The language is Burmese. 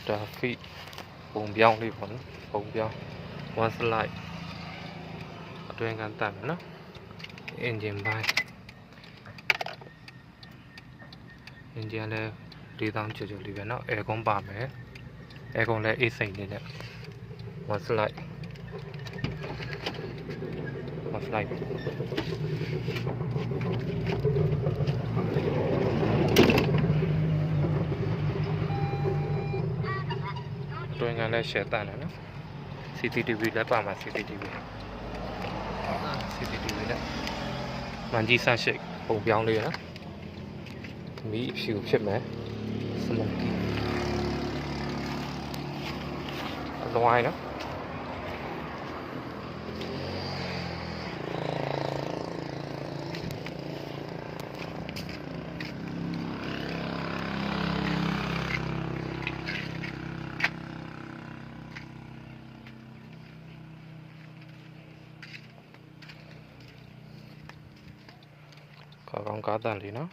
ဒါဖိပုံပြောင်းလေးပေါ့နော်ပုံပြောင်း one slide အတွင်းကန်တက်မယ်နော် engine ဘိုင်း engine လည်း4000ကျော်ကျော်လေးပဲနော် aircon ပါမယ် aircon လည်းအေးစိမ်နေနဲ့ one slide တွင်ကန်လည်းရှယ်တန်တယ်နော် CCTV လည်းပါမှာ CCTV လည်းမန်ကြီးဆန့်ရှိတ်ပုံပြောင်းလေးနော်မီးဖြူဖြစ်မယ် smoky အလွိုင်းနော်ကောင်းကားတန်လေးနော်